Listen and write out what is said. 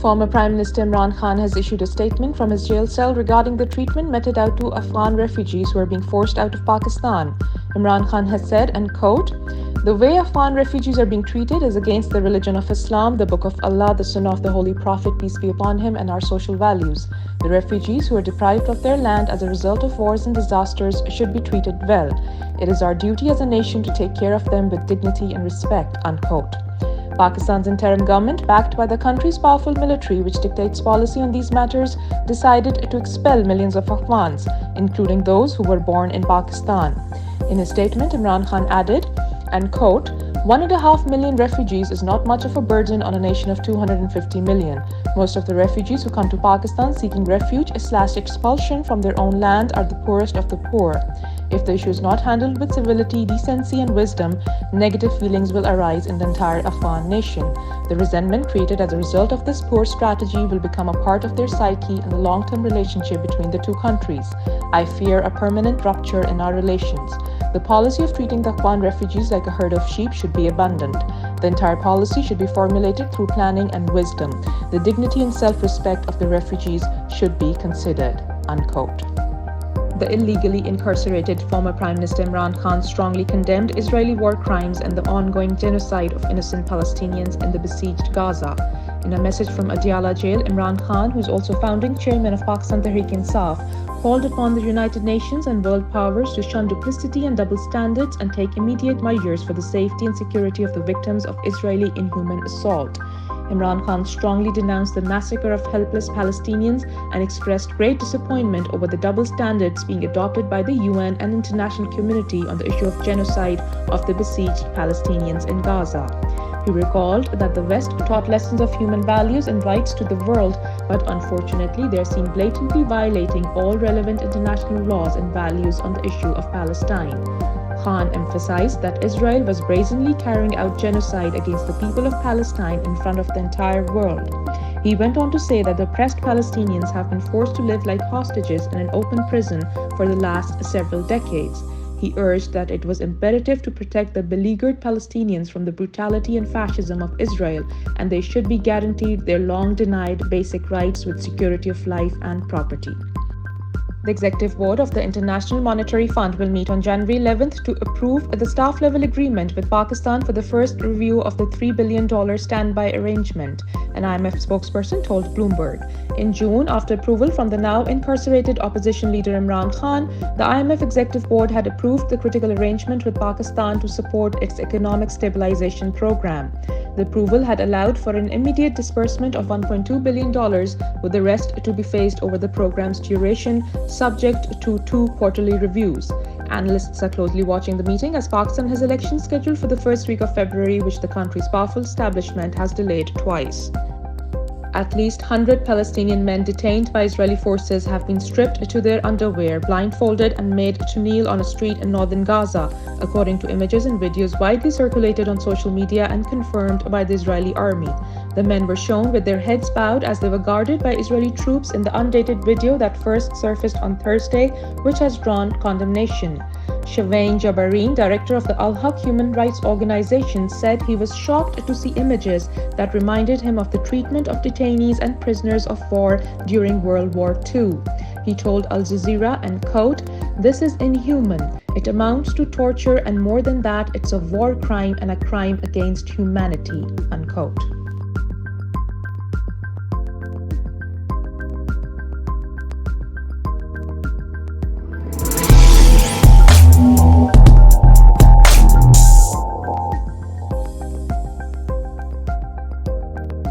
Former Prime Minister Imran Khan has issued a statement from his jail cell regarding the treatment meted out to Afghan refugees who are being forced out of Pakistan. Imran Khan has said, and quote, "The way Afghan refugees are being treated is against the religion of Islam, the Book of Allah, the Sunnah of the Holy Prophet, peace be upon him, and our social values. The refugees who are deprived of their land as a result of wars and disasters should be treated well. It is our duty as a nation to take care of them with dignity and respect," unquote. Pakistan's interim government, backed by the country's powerful military, which dictates policy on these matters, decided to expel millions of Afghans, including those who were born in Pakistan. In his statement, Imran Khan added, and quote, "1.5 million refugees is not much of a burden on a nation of 250 million. Most of the refugees who come to Pakistan seeking refuge/expulsion from their own land are the poorest of the poor. If the issue is not handled with civility, decency, and wisdom, negative feelings will arise in the entire Afghan nation. The resentment created as a result of this poor strategy will become a part of their psyche and the long-term relationship between the two countries. I fear a permanent rupture in our relations. The policy of treating the Afghan refugees like a herd of sheep should be abandoned. The entire policy should be formulated through planning and wisdom. The dignity and self-respect of the refugees should be considered," unquote. The illegally incarcerated former Prime Minister Imran Khan strongly condemned Israeli war crimes and the ongoing genocide of innocent Palestinians in the besieged Gaza. In a message from Adiala jail, Imran Khan, who is also founding chairman of Pakistan Tehreek-e-Insaf, called upon the United Nations and world powers to shun duplicity and double standards and take immediate measures for the safety and security of the victims of Israeli inhuman assault. Imran Khan strongly denounced the massacre of helpless Palestinians and expressed great disappointment over the double standards being adopted by the UN and international community on the issue of genocide of the besieged Palestinians in Gaza. He recalled that the West taught lessons of human values and rights to the world, but unfortunately they are seen blatantly violating all relevant international laws and values on the issue of Palestine. Khan emphasized that Israel was brazenly carrying out genocide against the people of Palestine in front of the entire world. He went on to say that the oppressed Palestinians have been forced to live like hostages in an open prison for the last several decades. He urged that it was imperative to protect the beleaguered Palestinians from the brutality and fascism of Israel, and they should be guaranteed their long-denied basic rights with security of life and property. The Executive Board of the International Monetary Fund will meet on January 11th to approve the staff-level agreement with Pakistan for the first review of the $3 billion standby arrangement, an IMF spokesperson told Bloomberg. In June, after approval from the now incarcerated opposition leader Imran Khan, the IMF Executive Board had approved the critical arrangement with Pakistan to support its economic stabilization program. The approval had allowed for an immediate disbursement of $1.2 billion, with the rest to be phased over the program's duration, subject to 2 quarterly reviews. Analysts are closely watching the meeting as Pakistan has elections scheduled for the first week of February, which the country's powerful establishment has delayed twice. At least 100 Palestinian men detained by Israeli forces have been stripped to their underwear, blindfolded, and made to kneel on a street in northern Gaza, according to images and videos widely circulated on social media and confirmed by the Israeli army. The men were shown with their heads bowed as they were guarded by Israeli troops in the undated video that first surfaced on Thursday, which has drawn condemnation. Shavain Jabarin, director of the Al-Haq human rights organization, said he was shocked to see images that reminded him of the treatment of detainees and prisoners of war during World War II. He told Al Jazeera, and quote, "This is inhuman. It amounts to torture, and more than that, it's a war crime and a crime against humanity," unquote.